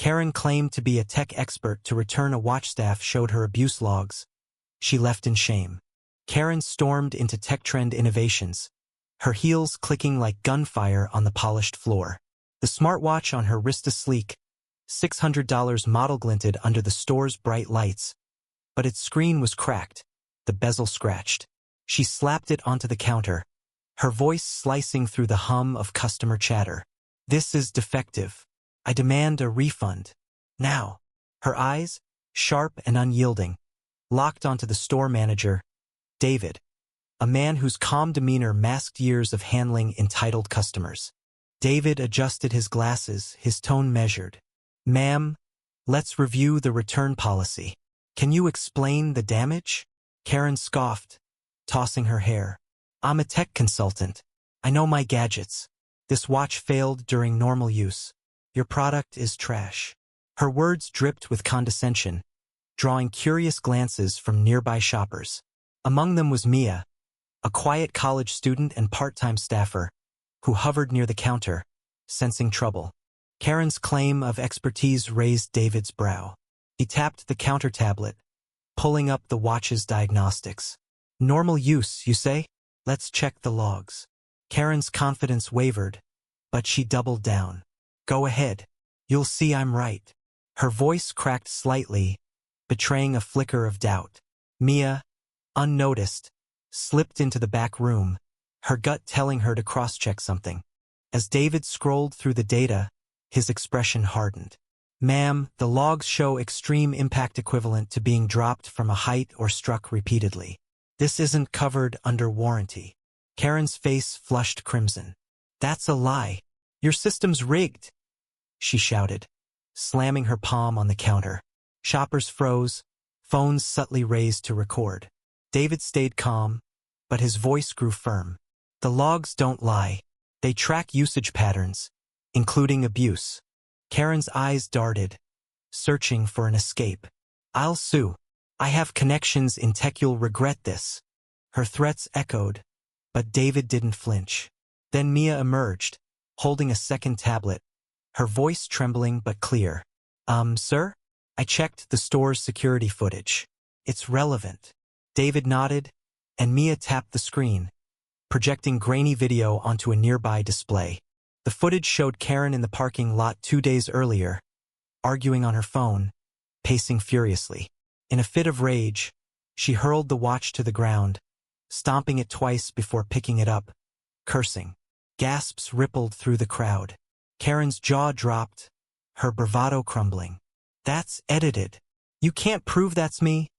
Karen claimed to be a tech expert to return a watch staff showed her abuse logs. She left in shame. Karen stormed into tech trend innovations, her heels clicking like gunfire on the polished floor. The smartwatch on her wrist, a sleek, $600 model, glinted under the store's bright lights. But its screen was cracked, the bezel scratched. She slapped it onto the counter, her voice slicing through the hum of customer chatter. "This is defective. I demand a refund. Now." Her eyes, sharp and unyielding, locked onto the store manager, David, a man whose calm demeanor masked years of handling entitled customers. David adjusted his glasses, his tone measured. "Ma'am, let's review the return policy. Can you explain the damage?" Karen scoffed, tossing her hair. "I'm a tech consultant. I know my gadgets. This watch failed during normal use. Your product is trash." Her words dripped with condescension, drawing curious glances from nearby shoppers. Among them was Mia, a quiet college student and part-time staffer, who hovered near the counter, sensing trouble. Karen's claim of expertise raised David's brow. He tapped the counter tablet, pulling up the watch's diagnostics. "Normal use, you say? Let's check the logs." Karen's confidence wavered, but she doubled down. "Go ahead. You'll see I'm right." Her voice cracked slightly, betraying a flicker of doubt. Mia, unnoticed, slipped into the back room, her gut telling her to cross-check something. As David scrolled through the data, his expression hardened. "Ma'am, the logs show extreme impact equivalent to being dropped from a height or struck repeatedly. This isn't covered under warranty." Karen's face flushed crimson. "That's a lie. Your system's rigged," she shouted, slamming her palm on the counter. Shoppers froze, phones subtly raised to record. David stayed calm, but his voice grew firm. "The logs don't lie. They track usage patterns, including abuse." Karen's eyes darted, searching for an escape. "I'll sue. I have connections in tech. You'll regret this." Her threats echoed, but David didn't flinch. Then Mia emerged, holding a second tablet, her voice trembling but clear. Sir? I checked the store's security footage. It's relevant." David nodded, and Mia tapped the screen, projecting grainy video onto a nearby display. The footage showed Karen in the parking lot 2 days earlier, arguing on her phone, pacing furiously. In a fit of rage, she hurled the watch to the ground, stomping it twice before picking it up, cursing. Gasps rippled through the crowd. Karen's jaw dropped, her bravado crumbling. "That's edited. You can't prove that's me,"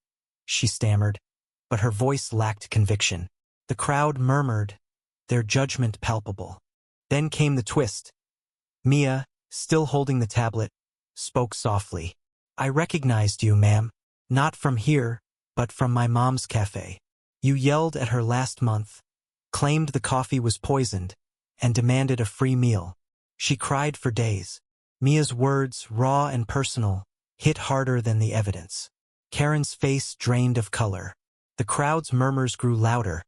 she stammered, but her voice lacked conviction. The crowd murmured, their judgment palpable. Then came the twist. Mia, still holding the tablet, spoke softly. "I recognized you, ma'am. Not from here, but from my mom's cafe. You yelled at her last month, claimed the coffee was poisoned, and demanded a free meal. She cried for days." Mia's words, raw and personal, hit harder than the evidence. Karen's face drained of color. The crowd's murmurs grew louder,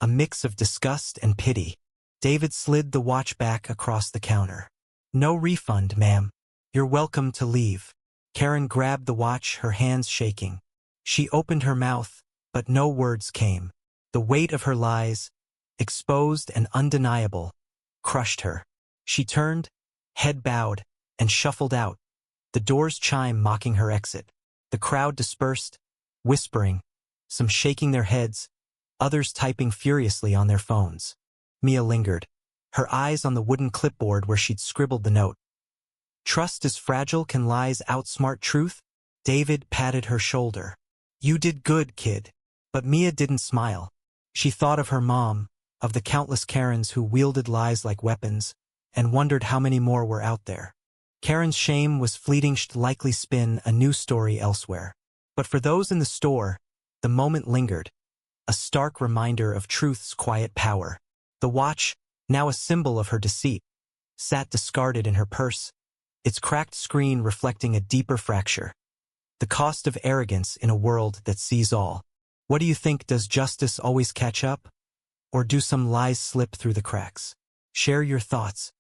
a mix of disgust and pity. David slid the watch back across the counter. "No refund, ma'am. You're welcome to leave." Karen grabbed the watch, her hands shaking. She opened her mouth, but no words came. The weight of her lies, exposed and undeniable, crushed her. She turned, head bowed, and shuffled out, the door's chime mocking her exit. The crowd dispersed, whispering, some shaking their heads, others typing furiously on their phones. Mia lingered, her eyes on the wooden clipboard where she'd scribbled the note. "Trust is fragile. Can lies outsmart truth?" David patted her shoulder. "You did good, kid." But Mia didn't smile. She thought of her mom, of the countless Karens who wielded lies like weapons, and wondered how many more were out there. Karen's shame was fleeting. She'd likely spin a new story elsewhere. But for those in the store, the moment lingered, a stark reminder of truth's quiet power. The watch, now a symbol of her deceit, sat discarded in her purse, its cracked screen reflecting a deeper fracture. The cost of arrogance in a world that sees all. What do you think? Does justice always catch up? Or do some lies slip through the cracks? Share your thoughts.